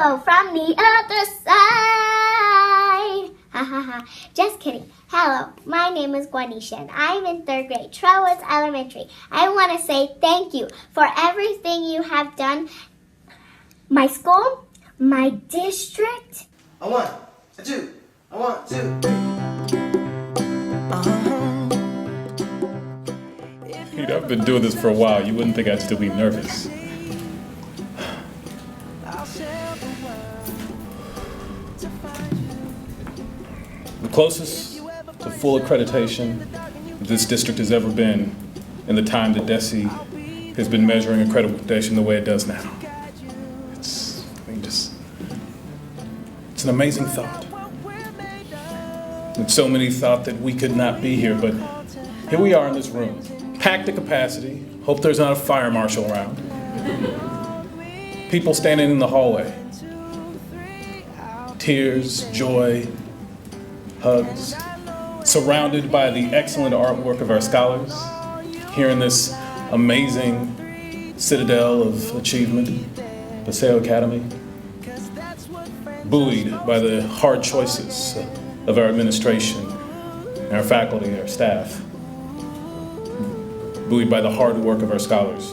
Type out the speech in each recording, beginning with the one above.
hello from the other side. Ha ha ha. Just kidding. Hello, my name is Guanisha and I'm in 3rd grade, Trellis Elementary. I want to say thank you for everything you have done. My school, my district. A 1, a 2, a 1, 2, 3. I've been doing this for a while. You wouldn't think I'd still be nervous. The closest to full accreditation this district has ever been in the time that DESE has been measuring accreditation the way it does now. It's an amazing thought. And so many thought that we could not be here, but here we are in this room, packed to capacity. Hope there's not a fire marshal around. People standing in the hallway. Tears, joy, hugs, surrounded by the excellent artwork of our scholars, here in this amazing citadel of achievement, Paseo Academy, buoyed by the hard choices of our administration, our faculty, our staff, buoyed by the hard work of our scholars.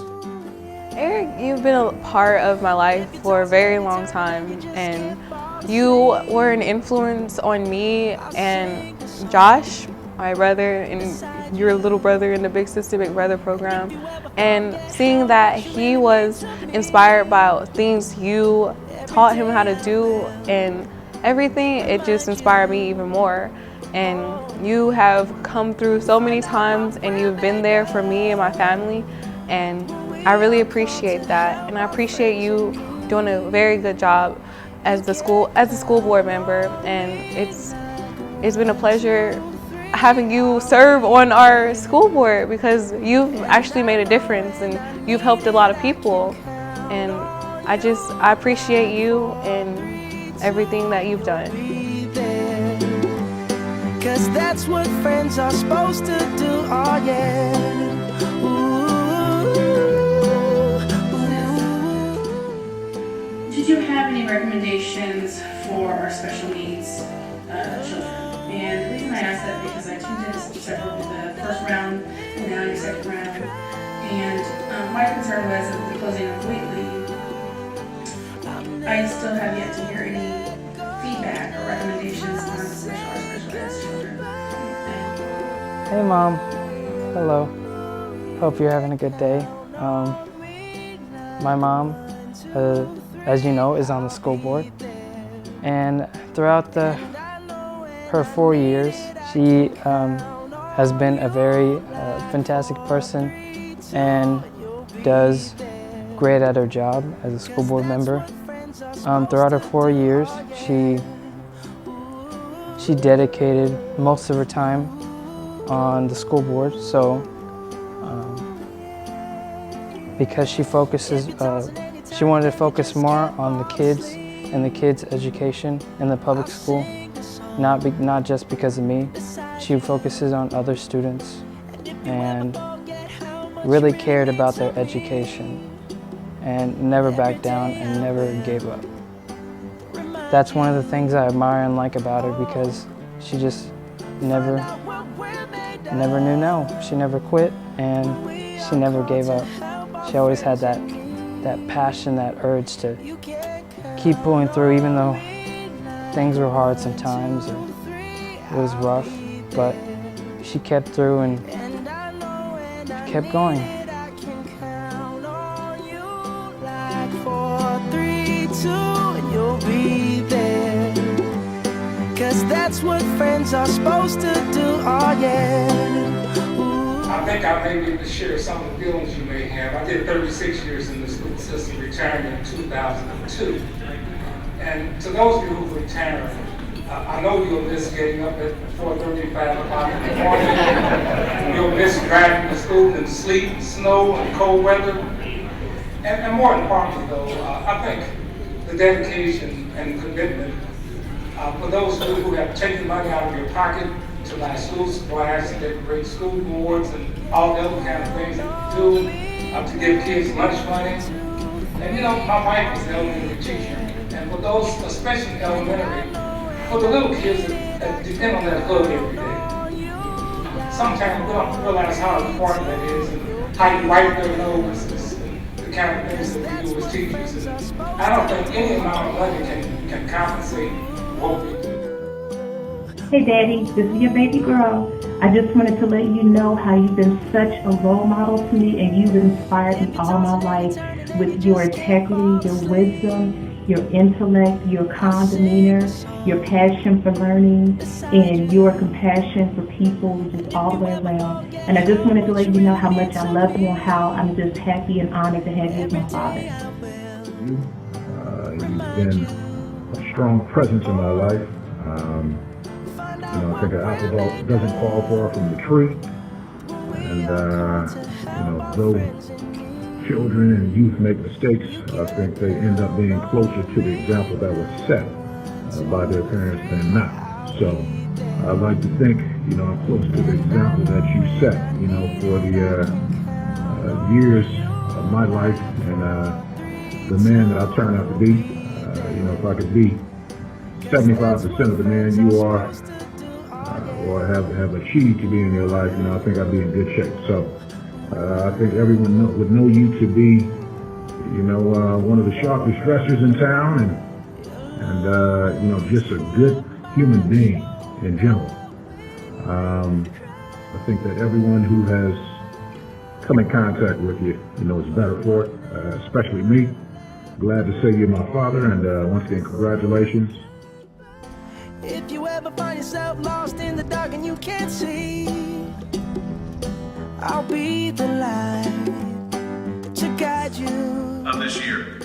Eric, you've been a part of my life for a very long time, and you were an influence on me and Josh, my brother, and your little brother in the Big Sister Big Brother program. And seeing that he was inspired by things you taught him how to do and everything, it just inspired me even more. And you have come through so many times and you've been there for me and my family, and I really appreciate that. And I appreciate you doing a very good job as a school board member, and it's been a pleasure having you serve on our school board because you've actually made a difference and you've helped a lot of people, and I appreciate you and everything that you've done. 'Cause that's what friends are supposed to do, oh yeah. Did you have any recommendations for our special needs children? And the reason I ask that because I tuned in several of the first round and now your second round. And my concern was that we're closing completely. I still have yet to hear any feedback or recommendations on special ed children. Hey Mom, hello. Hope you're having a good day. My mom, as you know, is on the school board, and throughout her 4 years, she has been a very fantastic person and does great at her job as a school board member. Throughout her 4 years, she dedicated most of her time on the school board, so because she wanted to focus more on the kids and the kids' education in the public school, not just because of me. She focuses on other students and really cared about their education and never backed down and never gave up. That's one of the things I admire and like about her, because she just never knew no. She never quit and she never gave up. She always had that passion, that urge to keep pulling through, even though things were hard sometimes and it was rough, but she kept through and kept going. 4, 3, 2, and you'll be there. 'Cause that's what friends are supposed to do, oh yeah. I think I may be able to share some of the feelings you may have. I did 36 years in the school system, retired in 2002. And to those of you who've retired, I know you'll miss getting up at 4:30, 5 o'clock in the morning. You'll miss driving to school in sleet, snow, and cold weather. And more importantly, though, I think the dedication and commitment for those of you who have taken money out of your pocket to buy school supplies, to decorate school boards, and all the other kind of things that you do, to give kids lunch money. And you know, my wife was an elementary teacher, And for those, especially elementary, for the little kids that depend on that hug every day, sometimes we don't realize how important that is and how you wipe their noses and the kind of things that we do as teachers. And I don't think any amount of money can compensate what we do. Hey Daddy, this is your baby girl. I just wanted to let you know how you've been such a role model to me, and you've inspired me all my life with your integrity, your wisdom, your intellect, your calm demeanor, your passion for learning, and your compassion for people just all the way around. And I just wanted to let you know how much I love you and how I'm just happy and honored to have you as my father. You've been a strong presence in my life. I think an apple doesn't fall far from the tree. And, though children and youth make mistakes, I think they end up being closer to the example that was set by their parents than not. So I'd like to think, I'm close to the example that you set, for the years of my life and the man that I turned out to be. If I could be 75% of the man you are, or have achieved to be in your life, I think I'd be in good shape. So I think everyone would know you to be, one of the sharpest dressers in town, and just a good human being in general. I think that everyone who has come in contact with you, is better for it, especially me. Glad to say you're my father, and once again, congratulations. If you ever find yourself lost in the dark and you can't see, I'll be the light to guide you. Of this year,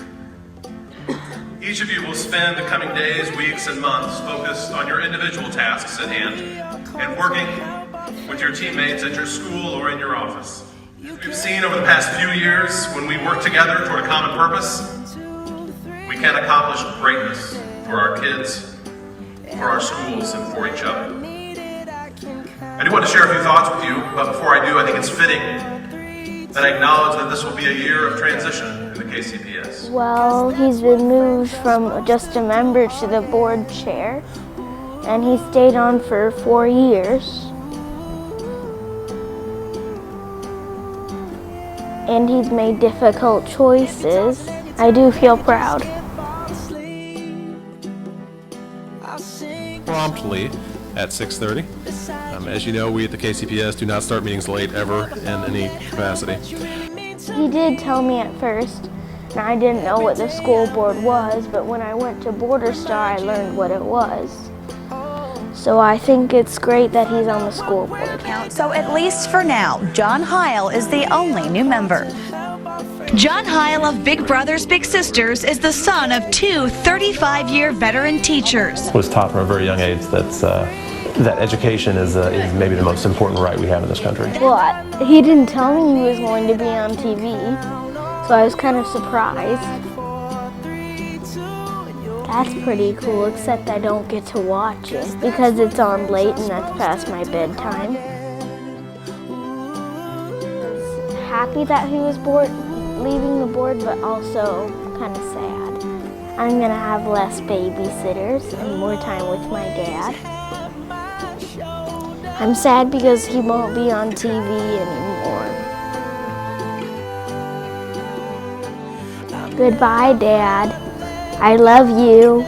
each of you will spend the coming days, weeks, and months focused on your individual tasks at hand and working with your teammates at your school or in your office. We've seen over the past few years, when we work together toward a common purpose, we can accomplish greatness for our kids, for our schools, and for each other. I do want to share a few thoughts with you, but before I do, I think it's fitting that I acknowledge that this will be a year of transition in the KCPS. Well, he's been moved from just a member to the board chair, and he stayed on for 4 years. And he's made difficult choices. I do feel proud. Promptly at 6:30. As you know, we at the KCPS do not start meetings late ever in any capacity. He did tell me at first, and I didn't know what the school board was, but when I went to Border Star, I learned what it was. So I think it's great that he's on the school board. So at least for now, John Heil is the only new member. John Heil of Big Brothers Big Sisters is the son of two 35-year veteran teachers. Was taught from a very young age that education is maybe the most important right we have in this country. Well, he didn't tell me he was going to be on TV, so I was kind of surprised. That's pretty cool, except I don't get to watch it because it's on late and that's past my bedtime. I was happy that he was leaving the board, but also kind of sad. I'm gonna have less babysitters and more time with my dad. I'm sad because he won't be on TV anymore. Goodbye, Dad. I love you.